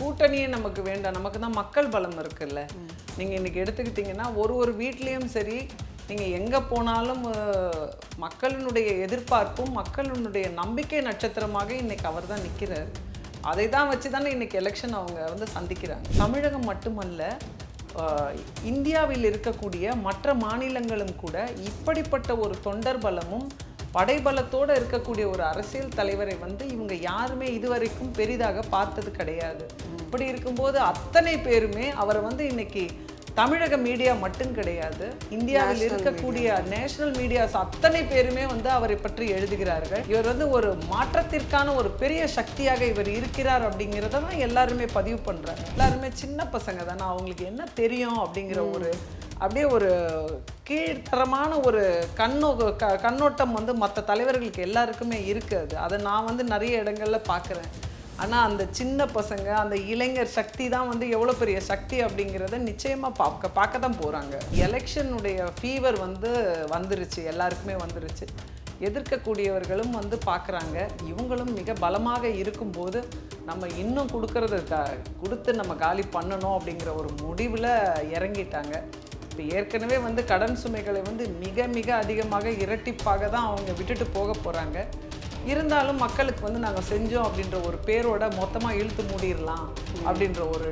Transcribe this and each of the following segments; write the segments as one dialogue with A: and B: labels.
A: கூட்டணியே நமக்கு வேண்டாம், நமக்கு தான் மக்கள் பலம் இருக்குல்ல. நீங்கள் இன்றைக்கி எடுத்துக்கிட்டிங்கன்னா ஒரு வீட்லேயும் சரி, நீங்கள் எங்கே போனாலும் மக்களினுடைய எதிர்பார்ப்பும் மக்களினுடைய நம்பிக்கை நட்சத்திரமாக இன்றைக்கி அவர் தான் நிற்கிறார். அதை தான் வச்சு தானே இன்றைக்கி எலெக்ஷன் அவங்க வந்து சந்திக்கிறாங்க. தமிழகம் மட்டுமல்ல, இந்தியாவில் இருக்கக்கூடிய மற்ற மாநிலங்களும் கூட இப்படிப்பட்ட ஒரு தொண்டர் பலமும் படைபலத்தோடு இருக்கக்கூடிய ஒரு அரசியல் தலைவரை வந்து இவங்க யாருமே இதுவரைக்கும் பெரிதாக பார்த்தது கிடையாது. இப்படி இருக்கும்போது அத்தனை பேருமே அவரை வந்து இன்னைக்கு தமிழக மீடியா மட்டும் கிடையாது, இந்தியாவில் இருக்கக்கூடிய நேஷனல் மீடியாஸ் அத்தனை பேருமே வந்து அவரை பற்றி எழுதுகிறார்கள். இவர் வந்து ஒரு மாற்றத்திற்கான ஒரு பெரிய சக்தியாக இவர் இருக்கிறார் அப்படிங்கிறத தான் எல்லாருமே பதிவு பண்ணுறாங்க. எல்லாருமே சின்ன பசங்க தானே, அவங்களுக்கு என்ன தெரியும் அப்படிங்கிற அப்படியே ஒரு கீழ்த்தரமான ஒரு கண்ணோட்டம் வந்து மற்ற தலைவர்களுக்கு எல்லாருக்குமே இருக்குது. அதை நான் வந்து நிறைய இடங்களில் பார்க்குறேன். ஆனால் அந்த சின்ன பசங்க, அந்த இளைஞர் சக்தி தான் வந்து எவ்வளோ பெரிய சக்தி அப்படிங்கிறத நிச்சயமாக பார்க்க தான் போகிறாங்க. எலெக்ஷனுடைய ஃபீவர் வந்து வந்துருச்சு, எல்லாருக்குமே வந்துருச்சு. எதிர்க்கக்கூடியவர்களும் வந்து பார்க்குறாங்க. இவங்களும் மிக பலமாக இருக்கும்போது நம்ம இன்னும் கொடுத்து நம்ம காலி பண்ணணும் அப்படிங்கிற ஒரு முடிவில் இறங்கிட்டாங்க. இப்போ ஏற்கனவே வந்து கடன் சுமைகளை வந்து மிக மிக அதிகமாக இரட்டிப்பாக தான் அவங்க விட்டுட்டு போக போகிறாங்க. இருந்தாலும் மக்களுக்கு வந்து நாங்கள் செஞ்சோம் அப்படின்ற ஒரு பேரோட மொத்தமாக இழுத்து மூடிடலாம் அப்படின்ற ஒரு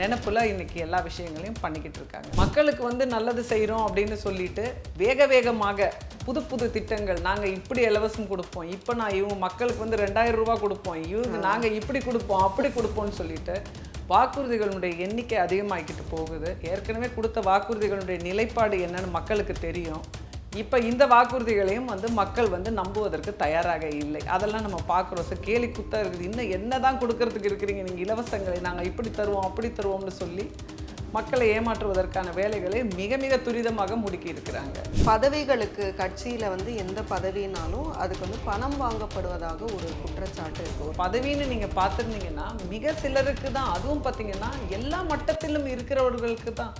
A: நினைப்பில் இன்றைக்கி எல்லா விஷயங்களையும் பண்ணிக்கிட்டு இருக்காங்க. மக்களுக்கு வந்து நல்லது செய்கிறோம் அப்படின்னு சொல்லிட்டு வேகமாக புது திட்டங்கள், நாங்கள் இப்படி இலவசம் கொடுப்போம், இப்போ இவங்க மக்களுக்கு வந்து 2000 ரூபா கொடுப்போம், இவங்க நாங்கள் இப்படி கொடுப்போம் அப்படி கொடுப்போம்னு சொல்லிட்டு வாக்குறுதிகளுடைய எண்ணிக்கை அதிகமாகிக்கிட்டு போகுது. ஏற்கனவே கொடுத்த வாக்குறுதிகளுடைய நிலைப்பாடு என்னன்னு மக்களுக்கு தெரியும். இப்போ இந்த வாக்குறுதிகளையும் வந்து மக்கள் வந்து நம்புவதற்கு தயாராக இல்லை. அதெல்லாம் நம்ம பார்க்குறோம். சார், கேலி குத்தா இருக்குது, இன்னும் என்ன தான் கொடுக்கறதுக்கு இருக்கிறீங்க நீங்கள் இலவசங்களை, நாங்கள் இப்படி தருவோம் அப்படி தருவோம்னு சொல்லி மக்களை ஏமாற்றுவதற்கான வேலைகளை மிக துரிதமாக முடுக்கி இருக்கிறாங்க.
B: பதவிகளுக்கு கட்சியில் வந்து எந்த பதவினாலும் அதுக்கு வந்து பணம் வாங்கப்படுவதாக ஒரு குற்றச்சாட்டு இருக்குது.
A: பதவின்னு நீங்கள் பார்த்துருந்தீங்கன்னா மிக சிலருக்கு தான், அதுவும் பார்த்தீங்கன்னா எல்லா மட்டத்திலும் இருக்கிறவர்களுக்கு தான்.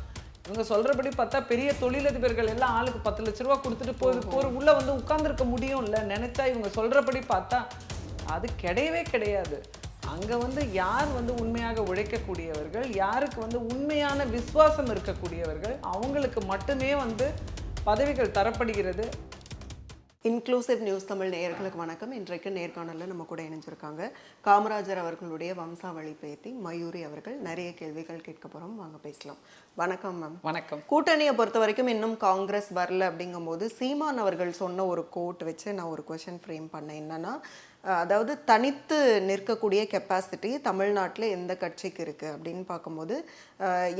A: இவங்க சொல்கிறபடி பார்த்தா பெரிய தொழிலதிபர்கள் எல்லாம் ஆளுக்கு 10 லட்ச ரூபா கொடுத்துட்டு போய் உள்ளே வந்து உட்கார்ந்துருக்க முடியும்ல நினச்சா. இவங்க சொல்கிறபடி பார்த்தா அது கிடையாது. அங்கே வந்து யார் வந்து உண்மையாக உழைக்கக்கூடியவர்கள், யாருக்கு வந்து உண்மையான விசுவாசம் இருக்கக்கூடியவர்கள், அவங்களுக்கு மட்டுமே வந்து பதவிகள் தரப்படுகிறது.
B: இன்க்ளூசிவ் நியூஸ் தமிழ் நேயர்களுக்கு வணக்கம். இன்றைக்கு நேர்காணலில் நம்ம கூட இணைஞ்சிருக்காங்க காமராஜர் அவர்களுடைய வம்சாவளி பேத்தி மயூரி அவர்கள். நிறைய கேள்விகள் கேட்க போகிறோம், வாங்க பேசலாம். வணக்கம் மேம்.
A: வணக்கம்.
B: கூட்டணியை பொறுத்த வரைக்கும் இன்னும் காங்கிரஸ் வரல அப்படிங்கும்போது சீமான் அவர்கள் சொன்ன ஒரு கோட் வச்சு நான் ஒரு கொஷின் ஃப்ரேம் பண்ணேன். என்னன்னா, அதாவது தனித்து நிற்கக்கூடிய கெப்பாசிட்டி தமிழ்நாட்டில் எந்த கட்சிக்கு இருக்குது அப்படின்னு பார்க்கும்போது,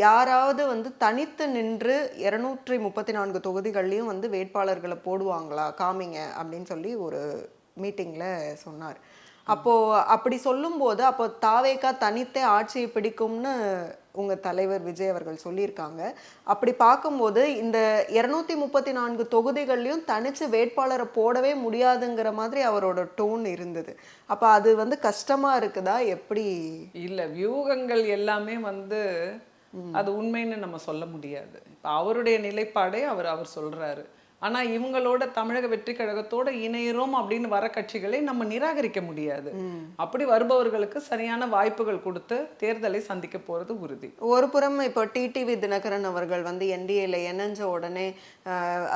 B: யாராவது வந்து தனித்து நின்று 234 தொகுதிகள்லையும் வந்து வேட்பாளர்களை போடுவாங்களா காமிங்க அப்படின்னு சொல்லி ஒரு மீட்டிங்கில் சொன்னார். அப்போது அப்படி சொல்லும்போது அப்போ தாவேக்கா தனித்தே ஆட்சியை பிடிக்கும்னு உங்கள் தலைவர் விஜய் அவர்கள் சொல்லியிருக்காங்க. அப்படி பார்க்கும்போது இந்த 234 தொகுதிகள்லையும் தனித்து வேட்பாளரை போடவே முடியாதுங்கிற மாதிரி அவரோட டோன் இருந்தது. அப்போ அது வந்து கஷ்டமாக இருக்குதா எப்படி?
A: இல்லை, வியூகங்கள் எல்லாமே வந்து அது உண்மைன்னு நம்ம சொல்ல முடியாது. இப்போ அவருடைய நிலைப்பாடே அவர் சொல்கிறாரு. ஆனால் இவங்களோட தமிழக வெற்றி கழகத்தோட இணையிறோம் அப்படின்னு வர கட்சிகளை நம்ம நிராகரிக்க முடியாது. அப்படி வருபவர்களுக்கு சரியான வாய்ப்புகள் கொடுத்து தேர்தலை சந்திக்க போறது உறுதி.
B: ஒரு புறம் இப்போ டிடிவி தினகரன் அவர்கள் வந்து என்டிஏல இணைஞ்ச உடனே,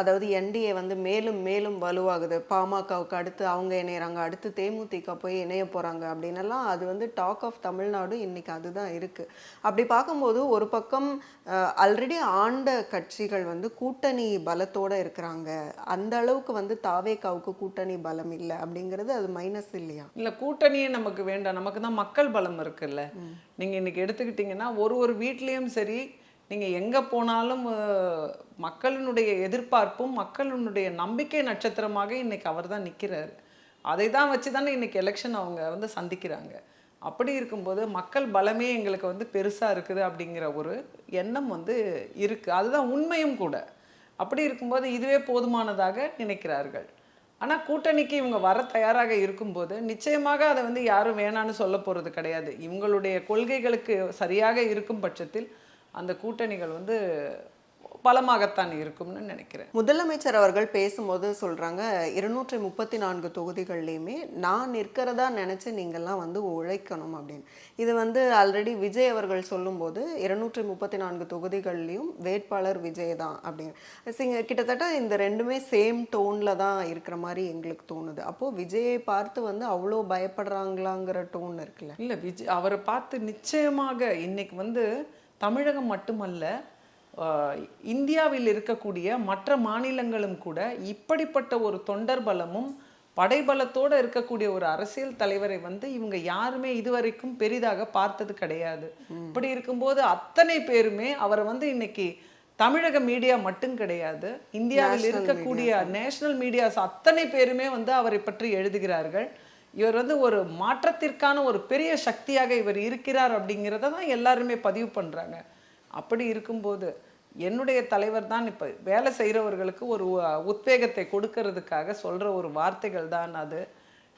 B: அதாவது என்டிஏ வந்து மேலும் மேலும் வலுவாகுது, பாமகவுக்கு அடுத்து அவங்க இணையறாங்க, அடுத்து தேமுதிக போய் இணைய போறாங்க அப்படின்னலாம் அது வந்து டாக் ஆஃப் தமிழ்நாடு இன்னைக்கு அதுதான் இருக்கு. அப்படி பார்க்கும்போது ஒரு பக்கம் ஆல்ரெடி ஆண்ட கட்சிகள் வந்து கூட்டணி பலத்தோட இருக்கிறாங்க, அந்த அளவுக்கு வந்து தாவேக்காவுக்கு கூட்டணி பலம் இல்லை அப்படிங்கிறது அது மைனஸ் இல்லையா?
A: இல்லை, கூட்டணியே நமக்கு வேண்டாம், நமக்கு தான் மக்கள் பலம் இருக்குல்ல. நீங்கள் இன்னைக்கு எடுத்துக்கிட்டிங்கன்னா ஒரு வீட்லேயும் சரி, நீங்கள் எங்கே போனாலும் மக்களினுடைய எதிர்பார்ப்பும் மக்களினுடைய நம்பிக்கை நட்சத்திரமாக இன்னைக்கு அவர் தான் நிற்கிறார். அதை தான் வச்சு தானே இன்னைக்கு எலெக்ஷன் அவங்க வந்து சந்திக்கிறாங்க. அப்படி இருக்கும்போது மக்கள் பலமே எங்களுக்கு வந்து பெருசாக இருக்குது அப்படிங்கிற ஒரு எண்ணம் வந்து இருக்குது. அதுதான் உண்மையும் கூட. அப்படி இருக்கும்போது இதுவே போதுமானதாக நினைக்கிறார்கள். ஆனால் கூட்டணிக்கு இவங்க வர தயாராக இருக்கும்போது நிச்சயமாக அதை வந்து யாரும் வேணான்னு சொல்ல போகிறது கிடையாது. இவங்களுடைய கொள்கைகளுக்கு சரியாக இருக்கும் பட்சத்தில் அந்த கூட்டணிகள் வந்து பலமாகத்தான் இருக்கும்னு நினைக்கிறேன்.
B: முதலமைச்சர் அவர்கள் பேசும்போது சொல்றாங்க 234 தொகுதிகள்லையுமே நான் நிற்கிறதா நினைச்சு நீங்கள்லாம் வந்து உழைக்கணும் அப்படின்னு. இது வந்து ஆல்ரெடி விஜய் அவர்கள் சொல்லும்போது 234 தொகுதிகள்லையும் வேட்பாளர் விஜய் தான் அப்படின்னு. கிட்டத்தட்ட இந்த ரெண்டுமே சேம் டோன்ல தான் இருக்கிற மாதிரி எங்களுக்கு தோணுது. அப்போ விஜயை பார்த்து வந்து அவ்வளோ பயப்படுறாங்களாங்கிற டோன் இருக்குல்ல?
A: இல்ல, விஜய் அவரை பார்த்து நிச்சயமாக இன்னைக்கு வந்து தமிழகம் மட்டுமல்ல, இந்தியாவில் இருக்கக்கூடிய மற்ற மாநிலங்களும் கூட இப்படிப்பட்ட ஒரு தொண்டர் பலமும் படைபலத்தோடு இருக்கக்கூடிய ஒரு அரசியல் தலைவரை வந்து இவங்க யாருமே இதுவரைக்கும் பெரிதாக பார்த்தது கிடையாது. இப்படி இருக்கும்போது அத்தனை பேருமே அவரை வந்து இன்னைக்கு தமிழக மீடியா மட்டும் கிடையாது, இந்தியாவில் இருக்கக்கூடிய நேஷனல் மீடியாஸ் அத்தனை பேருமே வந்து அவரை பற்றி எழுதுகிறார்கள். இவர் வந்து ஒரு மாற்றத்திற்கான ஒரு பெரிய சக்தியாக இவர் இருக்கிறார் அப்படிங்கிறத தான் எல்லாருமே பதிவு பண்றாங்க. அப்படி இருக்கும்போது என்னுடைய தலைவர் தான் இப்போ வேலை செய்கிறவர்களுக்கு ஒரு உத்வேகத்தை கொடுக்கறதுக்காக சொல்கிற ஒரு வார்த்தைகள் தான் அது.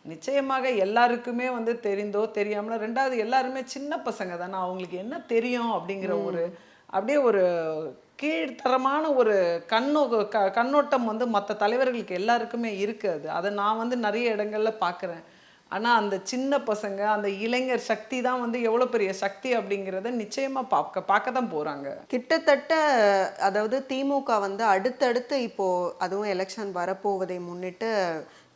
A: நிச்சயமாக எல்லாருக்குமே வந்து தெரிந்தோ தெரியாமலோ, ரெண்டாவது எல்லாருமே சின்ன பசங்க தானே, அவங்களுக்கு என்ன தெரியும் அப்படிங்கிற ஒரு அப்படியே ஒரு கீழ்த்தரமான ஒரு கண்ணோட்டம் வந்து மற்ற தலைவர்களுக்கு எல்லாருக்குமே இருக்குது. அதை நான் வந்து நிறைய இடங்கள்ல பார்க்குறேன். ஆனால் அந்த சின்ன பசங்க, அந்த இளைஞர் சக்தி தான் வந்து எவ்வளோ பெரிய சக்தி அப்படிங்கிறத நிச்சயமாக பார்க்க தான் போகிறாங்க.
B: கிட்டத்தட்ட அதாவது திமுக வந்து அடுத்தடுத்து இப்போ அதுவும் எலெக்ஷன் வரப்போவதை முன்னிட்டு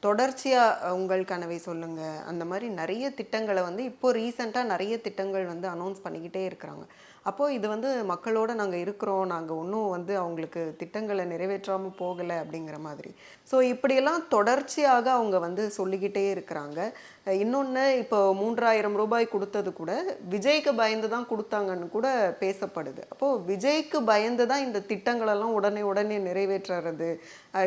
B: தொடர்ச்சியாக உங்கள் கனவை சொல்லுங்க அந்த மாதிரி நிறைய திட்டங்களை வந்து இப்போ ரீசெண்டாக நிறைய திட்டங்கள் வந்து அனௌன்ஸ் பண்ணிக்கிட்டே இருக்கிறாங்க. அப்போது இது வந்து மக்களோட நாங்கள் இருக்கிறோம், நாங்கள் ஒன்றும் வந்து அவங்களுக்கு திட்டங்களை நிறைவேற்றாமல் போகலை அப்படிங்கிற மாதிரி. ஸோ இப்படியெல்லாம் தொடர்ச்சியாக அவங்க வந்து சொல்லிக்கிட்டே இருக்கிறாங்க. இன்னொன்று, இப்போ 3000 ரூபாய் கொடுத்தது கூட விஜய்க்கு பயந்து தான் கொடுத்தாங்கன்னு கூட பேசப்படுது. அப்போது விஜய்க்கு பயந்து தான் இந்த திட்டங்களெல்லாம் உடனே நிறைவேற்றுறது.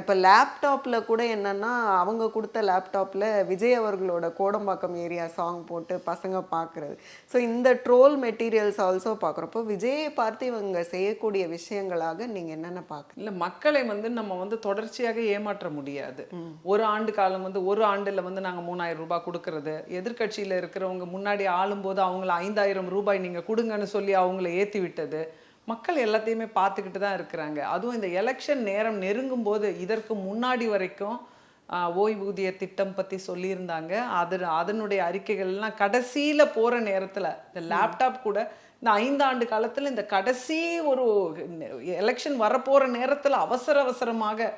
B: இப்போ லேப்டாப்பில் கூட என்னென்னா அவங்க கொடுத்த லேப்டாப்பில் விஜய் அவர்களோட கோடம்பாக்கம் ஏரியா சாங் போட்டு பசங்க பார்க்குறது. ஸோ இந்த ட்ரோல் மெட்டீரியல்ஸ் ஆல்சோ பார்க்குறப்போ விஜயை பார்த்து இவங்க செய்யக்கூடிய விஷயங்களாக நீங்கள் என்னென்ன பார்க்க?
A: இல்லை, மக்களை வந்து நம்ம வந்து தொடர்ச்சியாக ஏமாற்ற முடியாது. ஒரு ஆண்டு காலம் வந்து ஒரு ஆண்டில் வந்து நாங்கள் 3000 ரூபாய் கொடுக்குறது, எதிர்கட்சியில் இருக்கிறவங்க முன்னாடி ஆளும்போது அவங்கள 5000 ரூபாய் நீங்கள் கொடுங்கன்னு சொல்லி அவங்கள ஏற்றி விட்டது, மக்கள் எல்லாத்தையுமே பார்த்துக்கிட்டு தான் இருக்கிறாங்க. அதுவும் இந்த எலெக்ஷன் நேரம் நெருங்கும் போது இதற்கு முன்னாடி வரைக்கும் ஓய்வூதிய திட்டம் பற்றி சொல்லியிருந்தாங்க. அதனுடைய அறிக்கைகள்லாம் கடைசியில் போகிற நேரத்தில் இந்த லேப்டாப் கூட இந்த 5 ஆண்டு காலத்தில் இந்த கடைசி ஒரு எலெக்ஷன் வரப்போகிற நேரத்தில் அவசரமாக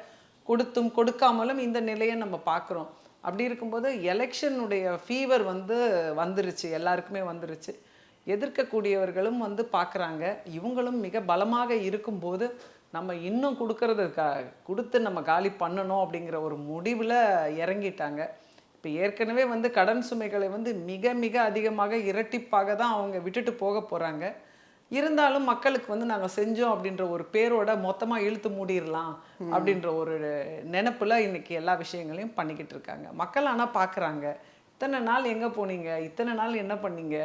A: கொடுத்தும் கொடுக்காமலும் இந்த நிலையை நம்ம பார்க்குறோம். அப்படி இருக்கும்போது எலெக்ஷனுடைய ஃபீவர் வந்து வந்துருச்சு, எல்லாருக்குமே வந்துருச்சு. எதிர்க்கக்கூடியவர்களும் வந்து பார்க்குறாங்க. இவங்களும் மிக பலமாக இருக்கும்போது நம்ம இன்னும் கொடுத்து நம்ம காலி பண்ணணும் அப்படிங்கிற ஒரு முடிவில் இறங்கிட்டாங்க. இப்போ ஏற்கனவே வந்து கடன் சுமைகளை வந்து மிக அதிகமாக இரட்டிப்பாக தான் அவங்க விட்டுட்டு போக போகிறாங்க. இருந்தாலும் மக்களுக்கு வந்து நாங்கள் செஞ்சோம் அப்படின்ற ஒரு பேரோட மொத்தமாக இழுத்து மூடிடலாம் அப்படின்ற ஒரு நினைப்புல இன்னைக்கு எல்லா விஷயங்களையும் பண்ணிக்கிட்டு இருக்காங்க. மக்கள் ஆனால் பார்க்குறாங்க, இத்தனை நாள் எங்கே போனீங்க, இத்தனை நாள் என்ன பண்ணீங்க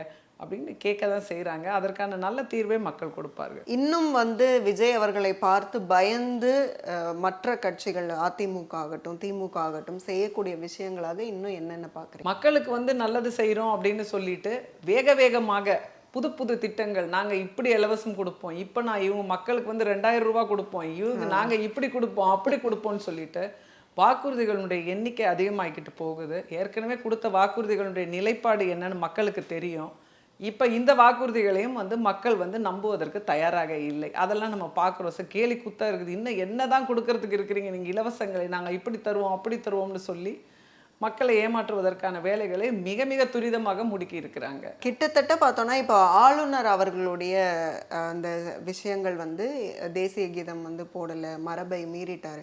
A: அப்படின்னு கேட்க தான் செய்கிறாங்க. அதற்கான நல்ல தீர்வே மக்கள் கொடுப்பார்கள்.
B: இன்னும் வந்து விஜய் அவர்களை பார்த்து பயந்து மற்ற கட்சிகள் அதிமுக ஆகட்டும் திமுக ஆகட்டும் செய்யக்கூடிய விஷயங்களாக இன்னும் என்னென்ன பார்க்குறீங்க? மக்களுக்கு
A: வந்து நல்லது செய்கிறோம் அப்படின்னு சொல்லிட்டு வேகமாக புது திட்டங்கள், நாங்கள் இப்படி இலவசம் கொடுப்போம், இப்போ நான் இவங்க மக்களுக்கு வந்து 2000 ரூபாய் கொடுப்போம், இவங்க நாங்கள் இப்படி கொடுப்போம் அப்படி கொடுப்போம்னு சொல்லிட்டு வாக்குறுதிகளுடைய எண்ணிக்கை அதிகமாகிக்கிட்டு போகுது. ஏற்கனவே கொடுத்த வாக்குறுதிகளுடைய நிலைப்பாடு என்னன்னு மக்களுக்கு தெரியும். இப்போ இந்த வாக்குறுதிகளையும் வந்து மக்கள் வந்து நம்புவதற்கு தயாராக இல்லை. அதெல்லாம் நம்ம பார்க்குறோம். சார், கேலி குத்தா இருக்குது, இன்னும் என்ன தான் கொடுக்கறதுக்கு இருக்கிறீங்க நீங்கள் இலவசங்களை, நாங்கள் இப்படி தருவோம் அப்படி தருவோம்னு சொல்லி மக்களை ஏமாற்றுவதற்கான வேலைகளை மிக துரிதமாக முடுக்கி இருக்கிறாங்க.
B: கிட்டத்தட்ட பார்த்தோன்னா இப்போ ஆளுநர் அவர்களுடைய அந்த விஷயங்கள் வந்து தேசிய கீதம் வந்து போடலை, மரபை மீறிட்டார்.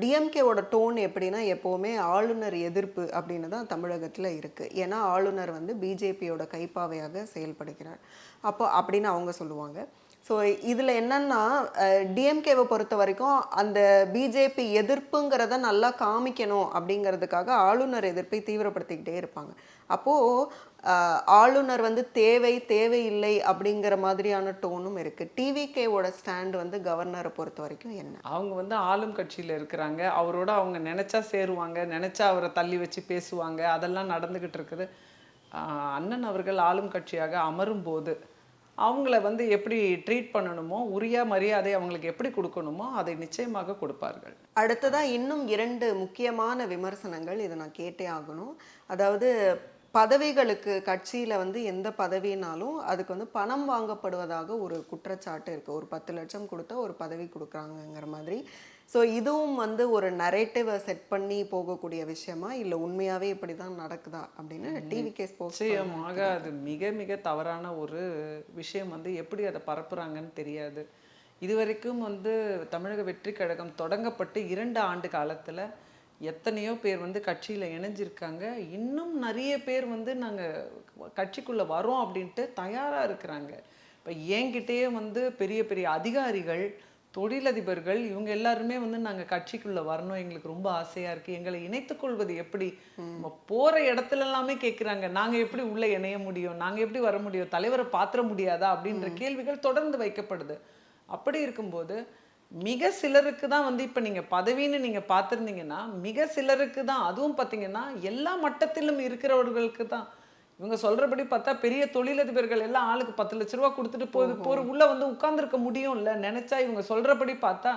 B: டிஎம்கேவோட டோன் எப்படின்னா எப்போவுமே ஆளுநர் எதிர்ப்பு அப்படின்னு தான் தமிழகத்தில் இருக்குது. ஏன்னா ஆளுநர் வந்து பிஜேபியோட கைப்பாவையாக செயல்படுகிறார் அப்போ அப்படின்னு அவங்க சொல்லுவாங்க. ஸோ இதில் என்னன்னா டிஎம்கேவை பொறுத்த வரைக்கும் அந்த பிஜேபி எதிர்ப்புங்கிறத நல்லா காமிக்கணும் அப்படிங்கிறதுக்காக ஆளுநர் எதிர்ப்பை தீவிரப்படுத்திக்கிட்டே இருப்பாங்க. அப்போது ஆளுநர் வந்து தேவையில்லை அப்படிங்கிற மாதிரியான டோனும் இருக்குது. டிவிகேவோட ஸ்டாண்ட் வந்து கவர்னரை பொறுத்த வரைக்கும் என்ன?
A: அவங்க வந்து ஆளும் கட்சியில் இருக்கிறாங்க, அவரோட அவங்க நினச்சா சேருவாங்க, நினச்சா அவரை தள்ளி வச்சு பேசுவாங்க, அதெல்லாம் நடந்துக்கிட்டு இருக்குது. அண்ணன் அவர்கள் ஆளும் கட்சியாக அமரும் போது அவங்கள வந்து எப்படி ட்ரீட் பண்ணணுமோ, உரிய மரியாதை அவங்களுக்கு எப்படி கொடுக்கணுமோ அதை நிச்சயமாக கொடுப்பார்கள்.
B: அடுத்ததா இன்னும் 2 முக்கியமான விமர்சனங்கள், இதை நான் கேட்டே ஆகணும். அதாவது பதவிகளுக்கு கட்சியில வந்து எந்த பதவினாலும் அதுக்கு வந்து பணம் வாங்கப்படுவதாக ஒரு குற்றச்சாட்டு இருக்கு. ஒரு 10 லட்சம் கொடுத்தா ஒரு பதவி கொடுக்குறாங்கங்கிற மாதிரி. ஸோ இதுவும் வந்து ஒரு நரேட்டிவை செட் பண்ணி போகக்கூடிய விஷயமா, இல்லை உண்மையாவே இப்படி தான் நடக்குதா அப்படின்னு டிவிகே ஸ்போர்ட்ஸ்
A: நிச்சயமாக அது மிக மிக தவறான ஒரு விஷயம். வந்து எப்படி அதை பரப்புறாங்கன்னு தெரியாது. இதுவரைக்கும் வந்து தமிழக வெற்றி கழகம் தொடங்கப்பட்டு 2 ஆண்டு காலத்துல எத்தனையோ பேர் வந்து கட்சியில இணைஞ்சிருக்காங்க. இன்னும் நிறைய பேர் வந்து நாங்க கட்சிக்குள்ள வரோம் அப்படின்ட்டு தயாரா இருக்கிறாங்க. இப்போ என்கிட்டயே வந்து பெரிய பெரிய அதிகாரிகள், தொழிலதிபர்கள், இவங்க எல்லாருமே வந்து நாங்க கட்சிக்குள்ள வரணும், எங்களுக்கு ரொம்ப ஆசையா இருக்கு, எங்களை இணைத்துக் கொள்வது எப்படி, நம்ம போற இடத்துல எல்லாமே கேட்குறாங்க, நாங்க எப்படி உள்ள இணைய முடியும், நாங்க எப்படி வர முடியும், தலைவரை பாத்திர முடியாதா அப்படின்ற கேள்விகள் தொடர்ந்து வைக்கப்படுது. அப்படி இருக்கும்போது மிக சிலருக்கு தான் வந்து இப்போ நீங்கள் பதவின்னு நீங்கள் பார்த்துருந்தீங்கன்னா மிக சிலருக்கு தான், அதுவும் பார்த்தீங்கன்னா எல்லா மட்டத்திலும் இருக்கிறவர்களுக்கு தான். இவங்க சொல்றபடி பார்த்தா பெரிய தொழிலதிபர்கள் எல்லாம் ஆளுக்கு 10 லட்ச ரூபா கொடுத்துட்டு போற உள்ள வந்து உட்கார்ந்துருக்க முடியும்ல நினைச்சா. இவங்க சொல்றபடி பார்த்தா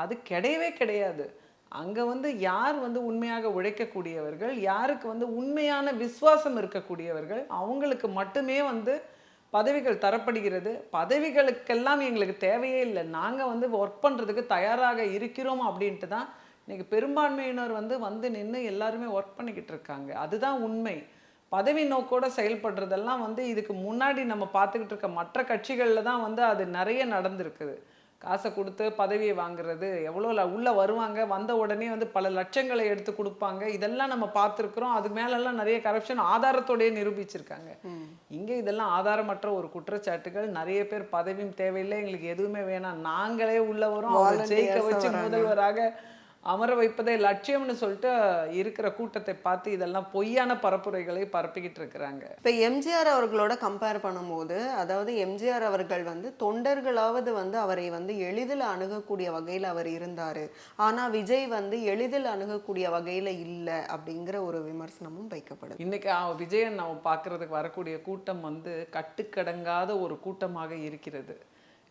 A: அது கிடையவே கிடையாது. அங்க வந்து யார் வந்து உண்மையாக உழைக்கக்கூடியவர்கள், யாருக்கு வந்து உண்மையான விசுவாசம் இருக்கக்கூடியவர்கள், அவங்களுக்கு மட்டுமே வந்து பதவிகள் தரப்படுகிறது. பதவிகளுக்கெல்லாம் எங்களுக்கு தேவையே இல்லை, நாங்க வந்து ஒர்க் பண்றதுக்கு தயாராக இருக்கிறோம் அப்படின்ட்டு தான் இன்னைக்கு பெரும்பான்மையினர் வந்து நின்று எல்லாருமே ஒர்க் பண்ணிக்கிட்டு இருக்காங்க. அதுதான் உண்மை. பதவி நோக்கோட செயல்படுறதெல்லாம் வந்து இதுக்கு முன்னாடி நம்ம பார்த்துக்கிட்டு இருக்க மற்ற கட்சிகள்ல தான் வந்து அது நிறைய நடந்திருக்குது. காசை கொடுத்து பதவியை வாங்குறது, எவ்வளோ உள்ள வருவாங்க, வந்த உடனே வந்து பல லட்சங்களை எடுத்து கொடுப்பாங்க, இதெல்லாம் நம்ம பார்த்துருக்குறோம். அது மேலெல்லாம் நிறைய கரப்ஷன் ஆதாரத்தோடய நிரூபிச்சிருக்காங்க. இங்கே இதெல்லாம் ஆதாரமற்ற ஒரு குற்றச்சாட்டுகள். நிறைய பேர் பதவியும் தேவையில்லை, எங்களுக்கு எதுவுமே வேணாம், நாங்களே உள்ள வரோம், அவரை ஜெயிக்க வச்சு முதல்வராக அமர வைப்பதே லட்சியம்னு சொல்லிட்டு இருக்கிற கூட்டத்தை பார்த்து இதெல்லாம் பொய்யான பரப்புரைகளை பரப்பிக்கிட்டு இருக்கிறாங்க.
B: இப்போ எம்ஜிஆர் அவர்களோட கம்பேர் பண்ணும்போது, அதாவது எம்ஜிஆர் அவர்கள் வந்து தொண்டர்களாவது வந்து அவரை வந்து எளிதில் அணுகக்கூடிய வகையில் அவர் இருந்தார், ஆனால் விஜய் வந்து எளிதில் அணுகக்கூடிய வகையில் இல்லை அப்படிங்கிற ஒரு விமர்சனமும் வைக்கப்படுது.
A: இன்னைக்கு விஜயன் நம்ம பார்க்கறதுக்கு வரக்கூடிய கூட்டம் வந்து கட்டுக்கடங்காத ஒரு கூட்டமாக இருக்கிறது.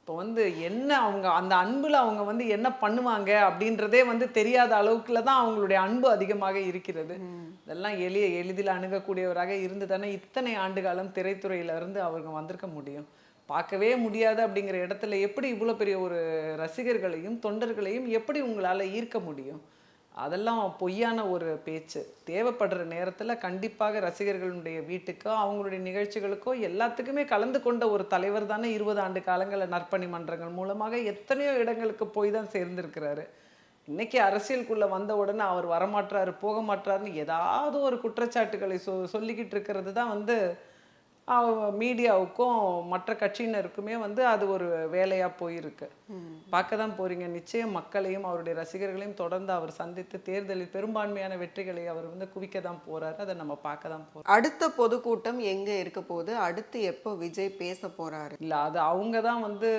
A: இப்போ வந்து என்ன அவங்க அந்த அன்புல அவங்க வந்து என்ன பண்ணுவாங்க அப்படின்றதே வந்து தெரியாத அளவுக்குல தான் அவங்களுடைய அன்பு அதிகமாக இருக்கிறது. இதெல்லாம் எளிதில் அணுகக்கூடியவராக இருந்து தானே இத்தனை ஆண்டு காலம் திரைத்துறையில இருந்து அவங்க வந்திருக்க முடியும். பார்க்கவே முடியாது அப்படிங்கிற இடத்துல எப்படி இவ்வளோ பெரிய ஒரு ரசிகர்களையும் தொண்டர்களையும் எப்படி உங்களால ஈர்க்க முடியும்? அதெல்லாம் பொய்யான ஒரு பேச்சு. தேவைப்படுற நேரத்தில் கண்டிப்பாக ரசிகர்களுடைய வீட்டுக்கோ அவங்களுடைய நிகழ்ச்சிகளுக்கோ எல்லாத்துக்குமே கலந்து கொண்ட ஒரு தலைவர் தானே 20 ஆண்டு காலங்களில் நற்பணி மன்றங்கள் மூலமாக எத்தனையோ இடங்களுக்கு போய் தான் சேர்ந்திருக்கிறாரு. இன்னைக்கு அரசியலுக்குள்ள வந்த உடனே அவர் வரமாட்டாரு, போக மாட்டாருன்னு ஏதாவது ஒரு குற்றச்சாட்டுகளை சொல்லிக்கிட்டு இருக்கிறது தான் வந்து மீடியாவுக்கும் மற்ற கட்சியினருக்குமே வந்து அது ஒரு வேலையா போயிருக்கு. பார்க்க தான் போறீங்க. நிச்சயம் மக்களையும் அவருடைய ரசிகர்களையும் தொடர்ந்து அவர் சந்தித்து தேர்தலில் பெரும்பான்மையான வெற்றிகளை அவர் வந்து குவிக்க தான் போறாரு. அதை நம்ம பார்க்க தான் போறோம்.
B: அடுத்த பொதுக்கூட்டம் எங்க இருக்க போது, அடுத்து எப்போ விஜய் பேச போறாரு?
A: இல்ல, அது அவங்க தான் வந்து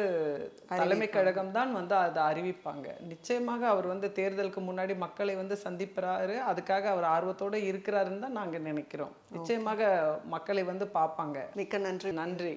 A: தலைமை கழகம் தான் வந்து அதை அறிவிப்பாங்க. நிச்சயமாக அவர் வந்து தேர்தலுக்கு முன்னாடி மக்களை வந்து சந்திப்பாரு, அதுக்காக அவர் ஆர்வத்தோட இருக்கிறாருன்னு தான் நாங்க நினைக்கிறோம். நிச்சயமாக மக்களை வந்து பார்ப்பாங்க.
B: மிக்க நன்றி.
A: நன்றி.